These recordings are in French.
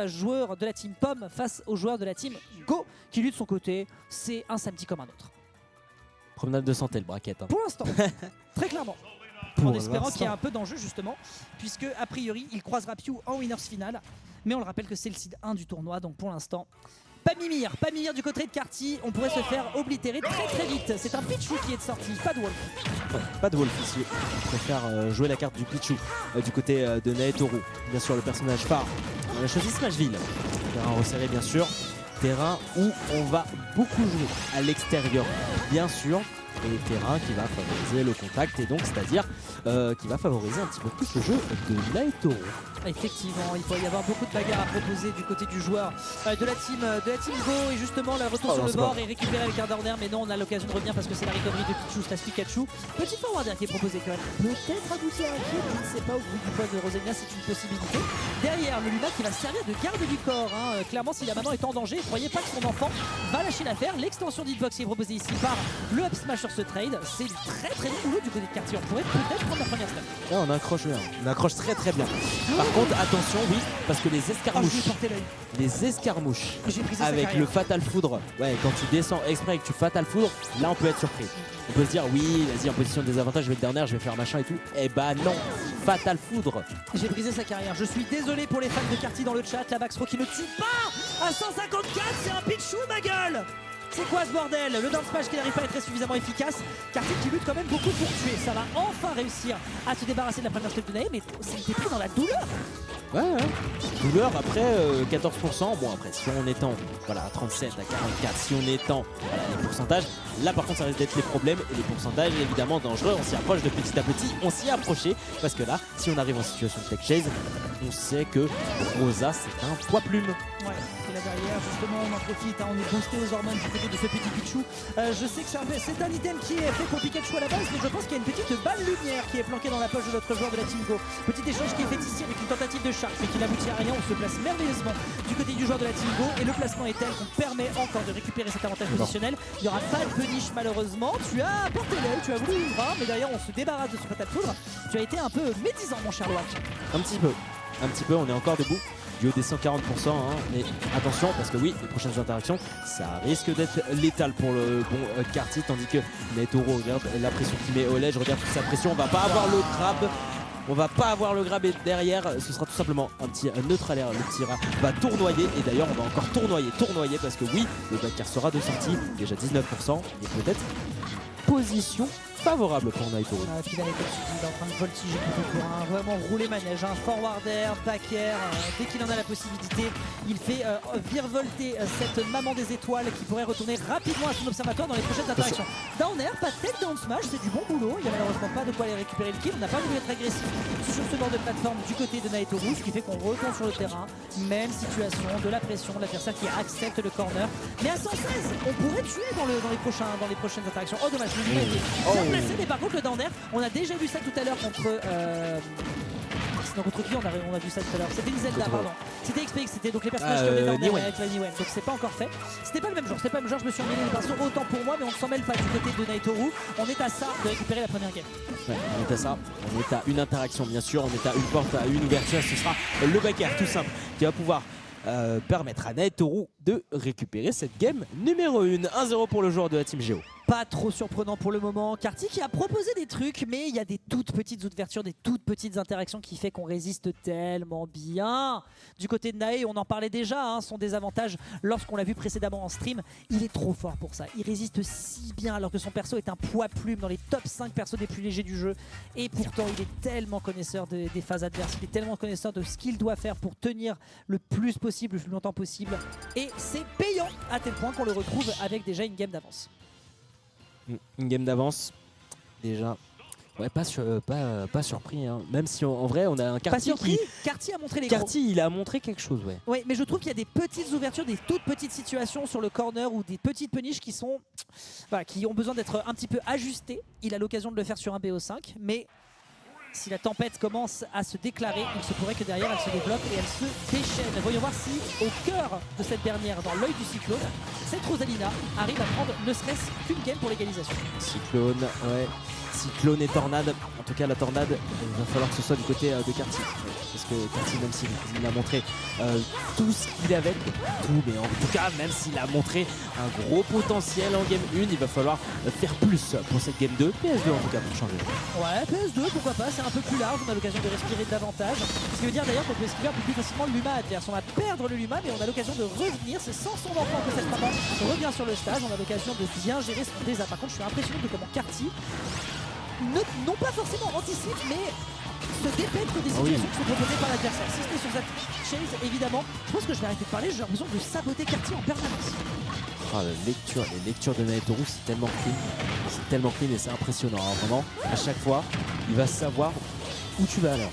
Joueur de la team Pomme face aux joueurs de la team Go qui lui de son côté, c'est un samedi comme un autre. Promenade de santé le bracket. Hein. Pour l'instant, très clairement. En espérant qu'il y ait un peu d'enjeu justement, puisque a priori il croisera Pew en winners final. Mais on le rappelle que c'est le seed 1 du tournoi, donc pour l'instant, pas Mimir du côté de Karty, on pourrait se faire oblitérer très vite. C'est un Pichu qui est de sortie, pas de Wolf. Ouais, pas de Wolf ici, on préfère jouer la carte du Pichu du côté de Naetoru. Bien sûr le personnage phare, on a choisi Smashville. Terrain resserré bien sûr, terrain où on va beaucoup jouer à l'extérieur bien sûr. Et terrain qui va favoriser le contact et donc c'est-à-dire qui va favoriser un petit peu plus le jeu de Naetoru. Effectivement, il pourrait y avoir beaucoup de bagarres à proposer du côté du joueur de la team Go et justement le retour sur le bord et récupérer avec un Dorner, mais non, on a l'occasion de revenir parce que c'est la recovery de Pichu slash Pikachu. Petit forwarder qui est proposé quand même. Peut-être aboutir à un kill, je ne sais pas, au bout du poids de Rosenia, c'est une possibilité. Derrière, le Luna qui va servir de garde du corps. Hein. Clairement, si la maman est en danger, ne croyez pas que son enfant va lâcher l'affaire. L'extension d'Hitbox qui est proposée ici par le up smash sur ce trade. C'est très bon boulot du côté de Karty. On pourrait peut-être prendre la première step. Là, on accroche bien. On accroche très bien. Par contre, attention, oui, parce que les escarmouches avec le Fatal Foudre, ouais, quand tu descends exprès et que tu Fatal Foudre, là on peut être surpris. On peut se dire, oui, vas-y, en position de désavantage, je vais le dernier, je vais faire machin et tout. Eh bah non, Fatal Foudre. J'ai brisé sa carrière. Je suis désolé pour les fans de Karty dans le chat. La Baxro qui ne tue pas à 154, c'est un Pichu, ma gueule. C'est quoi ce bordel? Le down smash qui n'arrive pas à être suffisamment efficace. Karty qui lutte quand même beaucoup pour tuer. Ça va enfin réussir à se débarrasser de la première step de Nae, mais ça a été pris dans la douleur. Ouais. Douleur après 14%. Bon après si on étend voilà, à 37, à 44, si on étend voilà, les pourcentages, là par contre ça risque d'être les problèmes et les pourcentages évidemment dangereux. On s'y approche de petit à petit, on s'y est approché parce que là si on arrive en situation de tech chase, on sait que Rosa c'est un poids plume. Ouais, et là derrière justement on en profite, hein, on est boosté aux hormones du côté de ce petit Pichu. Je sais que c'est un item qui est fait pour Pikachu à la base, mais je pense qu'il y a une petite balle lumière qui est planquée dans la poche de notre joueur de la Team Go. Petit échange qui est fait ici avec une tentative de charge mais qui n'aboutit à rien. On se place merveilleusement du côté du joueur de la Team Go et le placement est tel qu'on permet encore de récupérer cet avantage positionnel. Il n'y aura pas de punish malheureusement. Tu as porté l'œil, tu as voulu une bras, mais derrière on se débarrasse de ce Fatal Foudre. Tu as été un peu médisant mon cher Loak. Un petit peu, on est encore debout. Du haut des 140%, hein, mais attention parce que oui, les prochaines interactions, ça risque d'être létal pour le bon Karty, tandis que Naetoru regarde la pression qu'il met au ledge, regarde toute sa pression, on va pas avoir le grab. On va pas avoir le grab et derrière, ce sera tout simplement un petit neutral air. Le petit rat va tournoyer et d'ailleurs on va encore tournoyer parce que oui, le backcar sera de sortie, déjà 19% et peut-être position favorable pour Naetoru. Puis là, comme tu dis, il est en train de voltiger tout autour, hein, vraiment rouler manège, hein, forwarder, backer, dès qu'il en a la possibilité, il fait virevolter cette maman des étoiles qui pourrait retourner rapidement à son observatoire dans les prochaines interactions. Down air, pas de tech down smash, c'est du bon boulot, il n'y a malheureusement pas de quoi aller récupérer le kill, on n'a pas voulu être agressif sur ce bord de plateforme du côté de Naetoru, ce qui fait qu'on retourne sur le terrain, même situation, de la pression, de l'adversaire qui accepte le corner, mais à 116, on pourrait tuer dans les prochaines interactions. Oh dommage, le Luna était bien placé, mais par contre le down air, on a déjà vu ça tout à l'heure contre qui on a vu ça tout à l'heure. C'était une Zelda, pardon. C'était XPX, c'était donc les personnages qui ont des avec la Niwen. Donc c'est pas encore fait. C'était pas le même genre, je me suis emmêlé les pinceaux autant pour moi, mais on ne s'en mêle pas du côté de Naetoru. On est à ça de récupérer la première game. Ouais, on est à ça. On est à une interaction bien sûr, on est à une porte, à une ouverture. Ce sera le backer tout simple qui va pouvoir permettre à Naetoru de récupérer cette game numéro 1. 1-0 pour le joueur de la Team Géo. Pas trop surprenant pour le moment. Karty qui a proposé des trucs, mais il y a des toutes petites ouvertures, des toutes petites interactions qui fait qu'on résiste tellement bien. Du côté de Nae, on en parlait déjà, hein, son désavantage lorsqu'on l'a vu précédemment en stream, il est trop fort pour ça. Il résiste si bien alors que son perso est un poids plume dans les top 5 persos les plus légers du jeu. Et pourtant, il est tellement connaisseur des phases adverses, il est tellement connaisseur de ce qu'il doit faire pour tenir le plus possible, le plus longtemps possible. Et c'est payant à tel point qu'on le retrouve avec déjà une game d'avance. Une game d'avance, déjà. Ouais, pas surpris, hein. Même si en vrai on a un Karty qui... Karty a montré les Karty, il a montré quelque chose, ouais. Ouais, mais je trouve qu'il y a des petites ouvertures, des toutes petites situations sur le corner ou des petites puniches qui sont... Voilà, qui ont besoin d'être un petit peu ajustées. Il a l'occasion de le faire sur un BO5, mais si la tempête commence à se déclarer, il se pourrait que derrière elle se développe et elle se déchaîne. Voyons voir si au cœur de cette dernière, dans l'œil du cyclone, cette Rosalina arrive à prendre ne serait-ce qu'une game pour l'égalisation. Cyclone, ouais. Cyclone et tornade. En tout cas, la tornade, il va falloir que ce soit du côté de Karty. Parce que Karty, même s'il a montré tout ce qu'il avait, tout, mais en tout cas, même s'il a montré un gros potentiel en game 1, il va falloir faire plus pour cette game 2. PS2 en tout cas, pour changer. Ouais, PS2, pourquoi pas, c'est un peu plus large, on a l'occasion de respirer davantage. Ce qui veut dire d'ailleurs qu'on peut esquiver un peu plus facilement le Luma adverse. On va perdre le Luma, mais on a l'occasion de revenir. C'est sans son enfant que cette maman revient sur le stage. On a l'occasion de bien gérer son désastre. Par contre, je suis impressionné de comment Karty, non pas forcément anticipe, mais se dépêtre des situations qui sont proposées par l'adversaire. Si c'était sur cette chase, évidemment, je pense que je vais arrêter de parler, j'ai l'impression de saboter Karty en permanence. Oh, les lectures de Naetoru, c'est tellement clean et c'est impressionnant. Hein, vraiment, à chaque fois, il va savoir où tu vas alors.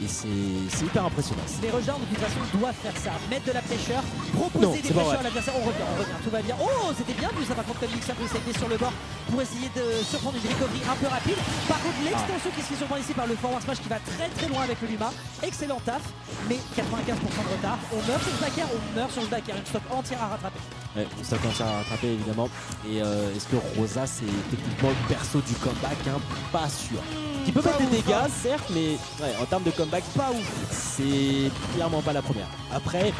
Et c'est hyper impressionnant. Les Rejars de toute façon doivent faire ça, mettre de la pressure, proposer des pressures à l'adversaire. On revient, tout va bien. Oh, c'était bien vu ça par contre comme Mixer peut s'aider sur le bord pour essayer de surprendre une recovery un peu rapide. Par contre l'extension qui se fait surprendre ici par le forward smash qui va très très loin avec le Luma. Excellent taf, mais 95% de retard. On meurt sur ce backer, une stock entière à rattraper. Ouais, une stock entière à rattraper évidemment. Et est-ce que Rosa c'est techniquement le perso du comeback, hein? Pas sûr. Qui peut mettre des dégâts, certes, mais ouais, en termes de comeback, pas ouf. C'est clairement pas la première. Après,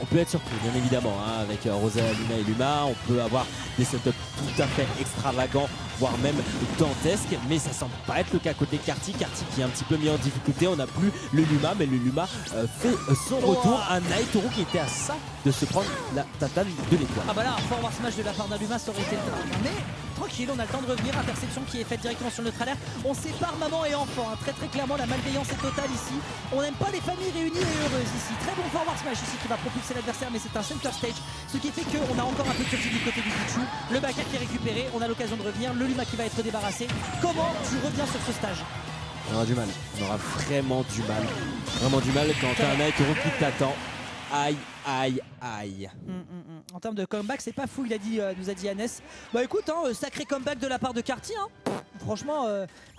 on peut être surpris, bien évidemment, hein, avec Rosa, Luna et Luma. On peut avoir des setups tout à fait extravagants, voire même dantesques, mais ça semble pas être le cas côté Karty. Karty qui est un petit peu mis en difficulté. On n'a plus le Luma, mais le Luma fait son retour. Un Naetoru qui était à ça de se prendre la tatane de l'étoile. Ah bah là, un forward smash de la part d'un Luma, ça aurait été le drame. Mais tranquille, on a le temps de revenir. Interception qui est faite directement sur le trailer. On sépare maman et enfant. Hein. Très très clairement, la malveillance est totale ici. On n'aime pas les familles réunies et heureuses ici. Très bon forward smash ici qui va propulser l'adversaire, mais c'est un center stage. Ce qui fait qu'on a encore un peu de sursis du côté du Pichu. Le backer qui est récupéré. On a l'occasion de revenir. Le Luma qui va être débarrassé. Comment tu reviens sur ce stage? On aura du mal. On aura vraiment du mal. Vraiment du mal quand t'as un Naetoru qui t'attend. Aïe, aïe, aïe. En termes de comeback, c'est pas fou, nous a dit Annès. Bah écoute, hein, sacré comeback de la part de Karty. Hein. Franchement,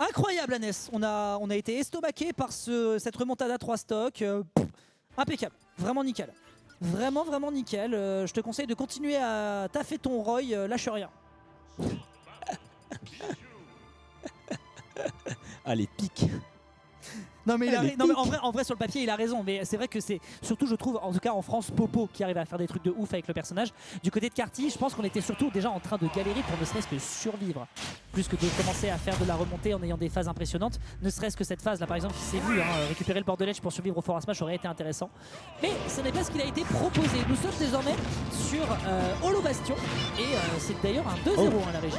incroyable Annès. On a été estomaqué par cette remontada 3 stocks. Impeccable, vraiment nickel. Vraiment nickel. Je te conseille de continuer à taffer ton Roy, lâche rien. Allez, pique. Non mais, en vrai sur le papier il a raison, mais c'est vrai que c'est surtout je trouve en tout cas en France Popo qui arrive à faire des trucs de ouf avec le personnage. Du côté de Karty, je pense qu'on était surtout déjà en train de galérer pour ne serait-ce que survivre, plus que de commencer à faire de la remontée en ayant des phases impressionnantes. Ne serait-ce que cette phase là par exemple qui s'est vue, récupérer le bord de l'edge pour survivre au forward smash aurait été intéressant. Mais ce n'est pas ce qu'il a été proposé. Nous sommes désormais sur Holo Bastion et c'est d'ailleurs un 2-0 à la régie.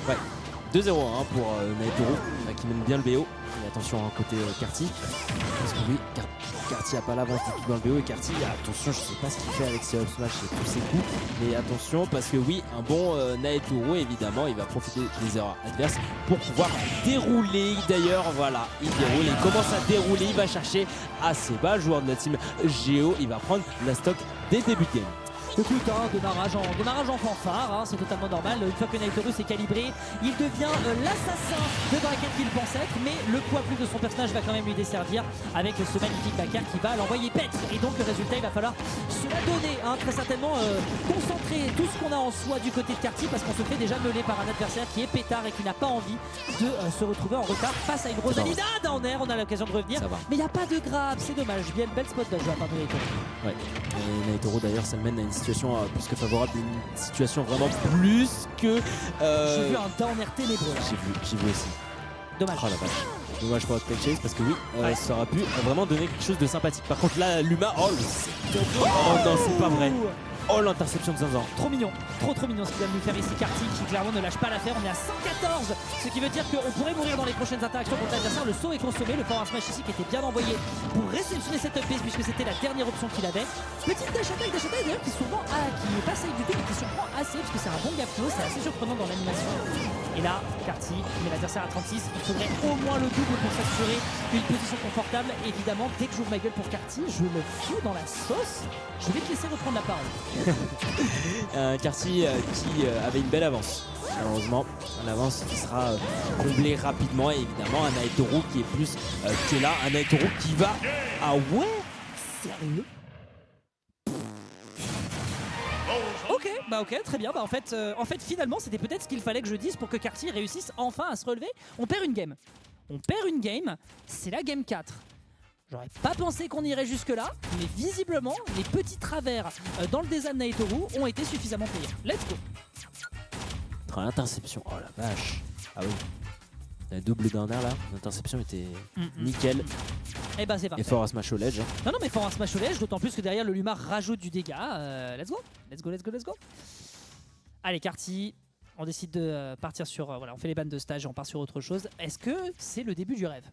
Ouais. 2-0 hein, pour Naetoru qui mène bien le BO. Et attention hein, côté Karty. Parce que oui, Karty n'a pas l'avance du tout dans le BO. Et Karty, attention, je sais pas ce qu'il fait avec ses up smash et tous ses coups. Mais attention parce que oui, un bon Naetoru évidemment, il va profiter des erreurs adverses pour pouvoir dérouler. D'ailleurs, voilà, il déroule, il commence à dérouler. Il va chercher assez bas. Le joueur de la team Géo, il va prendre la stock dès le début de game. Écoute, démarrage en fanfare, hein, c'est totalement normal. Une fois que Naetoru s'est calibré, il devient l'assassin de Bracket qu'il pense être, mais le poids plus de son personnage va quand même lui desservir avec ce magnifique backer qui va l'envoyer pète. Et donc le résultat, il va falloir se la donner, hein, très certainement concentrer tout ce qu'on a en soi du côté de Karty parce qu'on se fait déjà meuler par un adversaire qui est pétard et qui n'a pas envie de se retrouver en retard face à une Rosalina en air. On a l'occasion de revenir, mais il n'y a pas de grave, c'est dommage. Bien belle spot dodge de la part de Naetoru. Ouais, et Naetoru d'ailleurs, ça le mène à une situation plus que favorable, une situation vraiment plus que... J'ai vu un down air ténébreux là. J'ai vu aussi. Dommage. Oh la vache. Dommage pour Tech Chase parce que oui, ça aurait pu vraiment donner quelque chose de sympathique. Par contre là, Luma, oh non, c'est pas vrai. Oh l'interception de Zinzan. Trop mignon, trop mignon ce qu'il vient de nous faire ici Karty qui clairement ne lâche pas l'affaire. On est à 114, ce qui veut dire qu'on pourrait mourir dans les prochaines interactions contre l'adversaire. Le saut est consommé, le forward smash ici qui était bien envoyé pour réceptionner cette up base puisque c'était la dernière option qu'il avait. Petite dash attack d'ailleurs qui est pas safe du tout mais qui surprend assez parce que c'est un bon gap flow, c'est assez surprenant dans l'animation. Et là, Karty met l'adversaire à 36, il faudrait au moins le double pour s'assurer une position confortable. Évidemment, dès que j'ouvre ma gueule pour Karty, je le fous dans la sauce. Je vais te laisser reprendre la parole. Un Karty qui avait une belle avance. Malheureusement, une avance qui sera comblée rapidement. Et évidemment, un Naetoru qui est plus que là. Un Naetoru qui va... Ah ouais? Sérieux? Ok, bah ok, très bien. Bah en fait finalement, c'était peut-être ce qu'il fallait que je dise pour que Karty réussisse enfin à se relever. On perd une game. On perd une game, c'est la game 4. J'aurais pas pensé qu'on irait jusque là, mais visiblement, les petits travers dans le design Naetoru ont été suffisamment payés. Let's go. L'interception, oh la vache. Ah oui. La double dernière là, l'interception était nickel. Et bah c'est parfait. Et fort à smash au ledge. Non mais fort à smash au ledge, d'autant plus que derrière le Lumar rajoute du dégât. Let's go, let's go, let's go, let's go. Allez Karty, on décide de partir sur... voilà, on fait les bannes de stage et on part sur autre chose. Est-ce que c'est le début du rêve?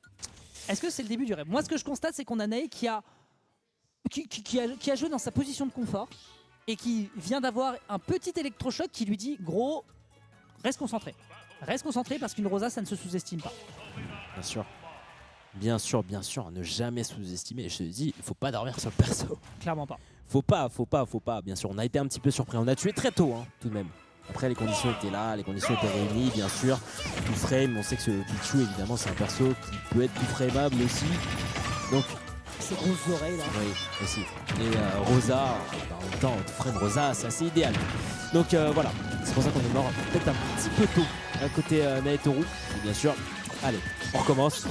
Est-ce que c'est le début du rêve? Moi ce que je constate c'est qu'on a Nae qui a joué dans sa position de confort et qui vient d'avoir un petit électrochoc qui lui dit gros, reste concentré. Reste concentré parce qu'une Rosa ça ne se sous-estime pas. Bien sûr. Bien sûr, bien sûr, ne jamais sous-estimer. Je te dis, il faut pas dormir sur le perso. Clairement pas. Faut pas. Bien sûr, on a été un petit peu surpris. On a tué très tôt, hein, tout de même. Après, les conditions étaient là, les conditions étaient réunies, bien sûr. Tout frame, on sait que ce Pichu, évidemment, c'est un perso qui peut être tout frameable aussi. Donc, ses grosses oreilles là. Oui, aussi. Et Rosa, en même temps, tout frame Rosa, c'est assez idéal. Donc voilà, c'est pour ça qu'on est mort peut-être un petit peu tôt à côté Naetoru. Et bien sûr, allez, on recommence.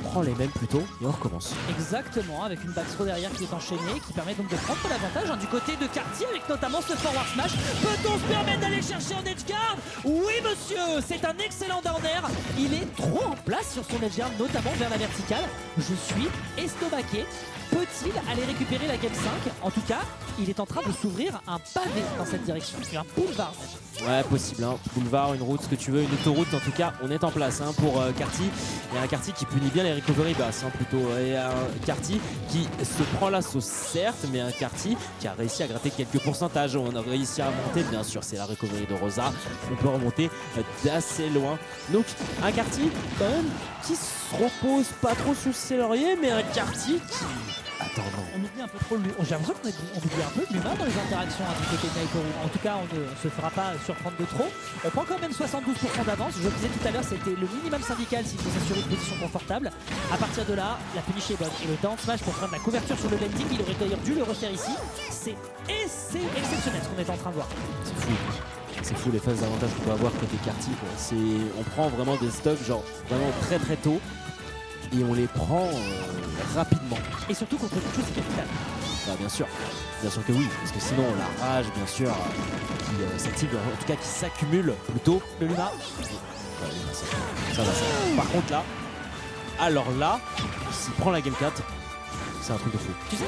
On prend les mêmes plutôt et on recommence. Exactement, avec une back throw derrière qui est enchaînée, qui permet donc de prendre l'avantage du côté de Karty, avec notamment ce forward smash. Peut-on se permettre d'aller chercher en edge guard? Oui monsieur, c'est un excellent down air. Il est trop en place sur son edge guard, notamment vers la verticale. Je suis estomaqué. Peut-il aller récupérer la game 5? En tout cas, il est en train de s'ouvrir un pavé dans cette direction. Un boulevard. Ouais, possible, hein. Boulevard, une route, ce que tu veux, une autoroute. En tout cas, on est en place hein, pour Karty. Et un Karty qui punit bien les recovery basses hein, plutôt. Et un Karty qui se prend la sauce, certes, mais un Karty qui a réussi à gratter quelques pourcentages. On a réussi à monter, bien sûr, c'est la recovery de Rosa. On peut remonter d'assez loin. Donc, un Karty, quand même, qui se repose pas trop sur ses lauriers, mais un Karty qui... Attends, non. On oublie un peu trop j'ai l'impression qu'on oublie un peu l'humain dans les interactions du côté de Naetoru. En tout cas, on ne se fera pas surprendre de trop. On prend quand même 72% d'avance. Je le disais tout à l'heure, c'était le minimum syndical s'il faut s'assurer une position confortable. À partir de là, la punish est bonne. Et le down smash pour prendre la couverture sur le landing, il aurait d'ailleurs dû le refaire ici. C'est exceptionnel ce qu'on est en train de voir. C'est fou. C'est fou les phases d'avantage qu'on peut avoir côté Karty. On prend vraiment des stocks genre vraiment très très tôt. Et on les prend rapidement. Et surtout contre quelque chose, c'est capital. Bah, bien sûr que oui, parce que sinon la rage, bien sûr, qui s'active, en tout cas qui s'accumule plutôt. Le Luma. Ça va. Par contre là, alors là, s'il prend la game 4, c'est un truc de fou. Tu sais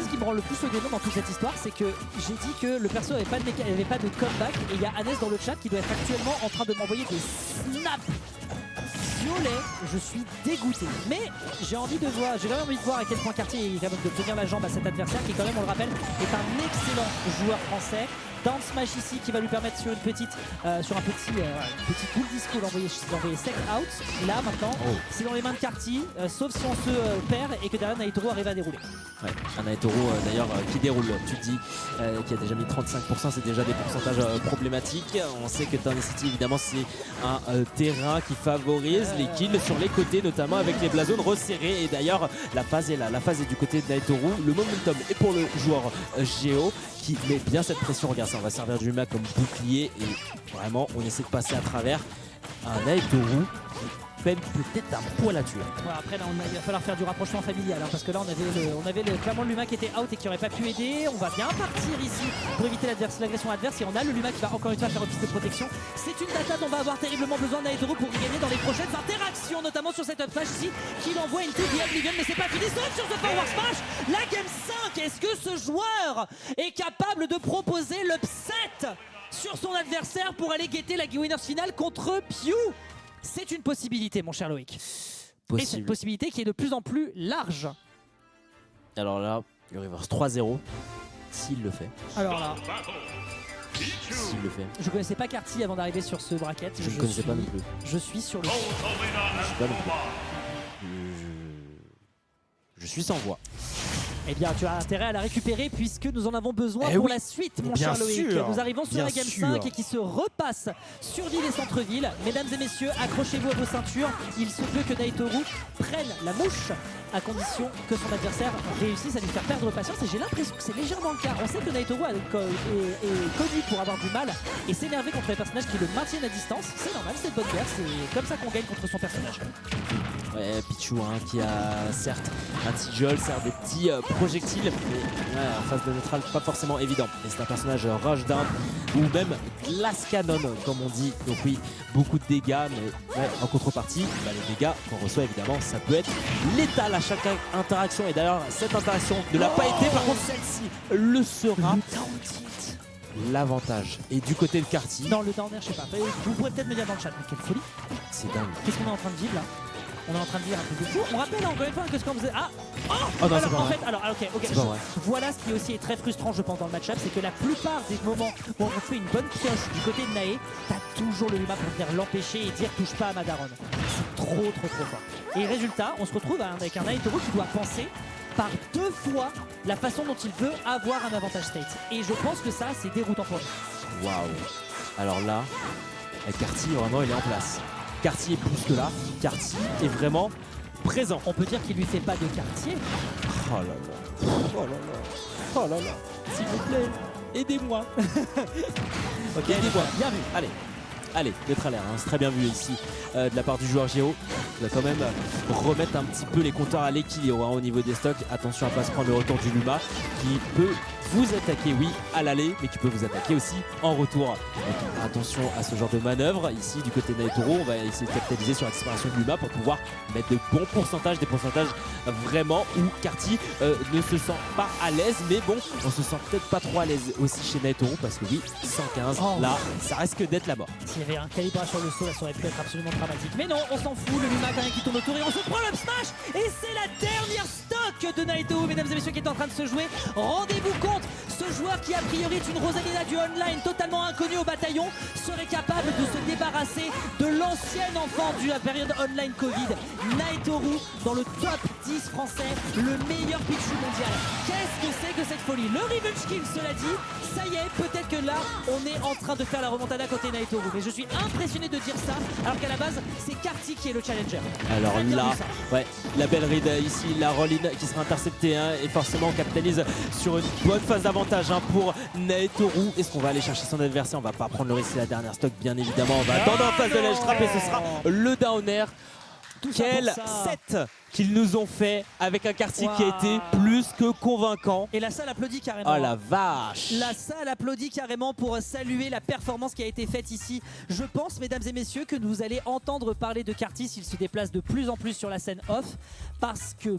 ce qui me rend le plus au démon dans toute cette histoire, c'est que j'ai dit que le perso avait pas de comeback et il y a Hannes dans le chat qui doit être actuellement en train de m'envoyer des snaps violet, je suis dégoûté. Mais j'ai envie de voir, j'ai vraiment envie de voir à quel point Karty est capable de tenir la jambe à cet adversaire qui quand même, on le rappelle, est un excellent joueur français. Down smash ici qui va lui permettre sur un petit cool disco d'envoyer sec out. Là maintenant, c'est dans les mains de Karty, sauf si on se perd et que derrière Naetoru arrive à dérouler. Ouais, un Naetoru d'ailleurs qui déroule, tu te dis, qui a déjà mis 35%, c'est déjà des pourcentages problématiques. On sait que Turn City évidemment c'est un terrain qui favorise les kills sur les côtés, notamment avec les blazones resserrés. Et d'ailleurs la phase est là, la phase est du côté de Naetoru. Le momentum est pour le joueur Géo qui met bien cette pression. Regarde ça, on va servir du Luma comme bouclier et vraiment on essaie de passer à travers un Naetoru qui peine peut-être un poil à tuer. Ouais, après là il va falloir faire du rapprochement familial hein, parce que là on avait clairement le Luma qui était out et qui aurait pas pu aider. On va bien partir ici pour éviter l'agression adverse et on a le Luma qui va encore une fois faire office de protection. C'est une data dont on va avoir terriblement besoin Naetoru pour gagner dans les prochaines interactions, notamment sur cette up smash ici qui l'envoie une TD Oblivion, mais c'est pas fini. Sauf sur ce forward smash, la game 5. Est-ce que ce joueur est capable de proposer l'upset sur son adversaire pour aller guetter la winners finale contre Pew? C'est une possibilité, mon cher Loïc. Et c'est une possibilité qui est de plus en plus large. Alors là, le reverse 3-0, s'il le fait. Alors là, s'il le fait. je connaissais pas Karty avant d'arriver sur ce bracket. Je ne connaissais pas non plus. Je suis sur le... Je suis pas non plus. Je suis sans voix. Eh bien, tu as intérêt à la récupérer puisque nous en avons besoin Eh pour oui. la suite, mon Bien cher Loïc. sûr. Nous arrivons sur Bien la Game sûr. 5 et qui se repasse sur l'île et centre-ville. Mesdames et messieurs, accrochez-vous à vos ceintures. Il se peut que Naitoru prenne la mouche à condition que son adversaire réussisse à lui faire perdre patience. Et j'ai l'impression que c'est légèrement le cas. On sait que Naitoru est connu pour avoir du mal et s'énerver contre les personnages qui le maintiennent à distance. C'est normal, c'est de bonne guerre. C'est comme ça qu'on gagne contre son personnage. Ouais, Pichu qui a certes un petit jol, certes des petits projectiles, mais ouais, en phase de neutral, pas forcément évident. Et c'est un personnage rush down ou même glace cannon, comme on dit. Donc oui, beaucoup de dégâts, mais ouais, en contrepartie, bah, les dégâts qu'on reçoit évidemment, ça peut être létal à chaque interaction. Et d'ailleurs, cette interaction ne l'a pas été, par contre celle-ci le sera. L'avantage est du côté de Carty. Non, le downer, je sais pas. Vous pourrez peut-être me dire dans le chat, mais quelle folie. C'est dingue. Qu'est-ce qu'on est en train de vivre là? On est en train de dire un truc de fou. On rappelle encore une fois que ce qu'on faisait. Ah oh, oh non, alors, en fait, alors, ok. C'est pas vrai. Voilà ce qui aussi est très frustrant, je pense, dans le match-up, c'est que la plupart des moments où on fait une bonne pioche du côté de Nae, t'as toujours le Luma pour venir l'empêcher et dire touche pas à ma daronne. C'est trop fort. Et résultat, on se retrouve avec un Naitoru qui doit penser par 2 fois la façon dont il veut avoir un avantage state. Et je pense que ça, c'est déroutant pour lui. Waouh. Alors là, Carty, vraiment, il est en place. Carty est plus que là. Carty est vraiment présent. On peut dire qu'il lui fait pas de quartier. Oh là là. Oh là là. Oh là là. S'il vous plaît, aidez-moi. Ok, aidez-moi. Bien vu. Allez, d'être à l'air, hein. C'est très bien vu ici de la part du joueur Géo. Il va quand même remettre un petit peu les compteurs à l'équilibre, hein, au niveau des stocks. Attention à ne pas se prendre le retour du Luma qui peut vous attaquer, oui, à l'aller, mais qui peut vous attaquer aussi en retour. Donc, attention à ce genre de manœuvre. Ici, du côté de Naitoru, on va essayer de capitaliser sur la disparition de Luma pour pouvoir mettre de bons pourcentages, des pourcentages vraiment où Carty ne se sent pas à l'aise. Mais bon, on se sent peut-être pas trop à l'aise aussi chez Naitoru parce que oui, 115, là, ça risque d'être la mort. S'il y avait un calibrage sur le saut, là, ça aurait pu être absolument dramatique. Mais non, on s'en fout, le Luma qui tourne autour et on se prend le smash. Et c'est la dernière stock de Naitoru, mesdames et messieurs, qui est en train de se jouer. Rendez-vous compte, ce joueur qui a priori est une Rosalina du online totalement inconnu au bataillon serait capable de se débarrasser de l'ancien enfant de la période online Covid. Naitoru dans le top 10 français, le meilleur Pichu mondial. Qu'est-ce que c'est que cette folie? Le revenge kill, cela dit, ça y est, peut-être que là, on est en train de faire la remontada côté Naitoru. Mais je suis impressionné de dire ça, alors qu'à la base, c'est Carty qui est le challenger. Alors Très bien là, vu ça. ouais, la belle read ici, la roll-in qui sera interceptée, hein, et forcément on capitalise sur une bonne phase d'avantage, hein, pour Naitoru. Est-ce qu'on va aller chercher son adversaire? On va pas prendre le risque, c'est la dernière stock bien évidemment. On va attendre en phase de l'edge trap et ce sera le downer. Quel set qu'ils nous ont fait avec un Carty qui a été plus que convaincant. Et la salle applaudit carrément. Oh la vache! La salle applaudit carrément pour saluer la performance qui a été faite ici. Je pense, mesdames et messieurs, que vous allez entendre parler de Carty s'il se déplace de plus en plus sur la scène off. Parce que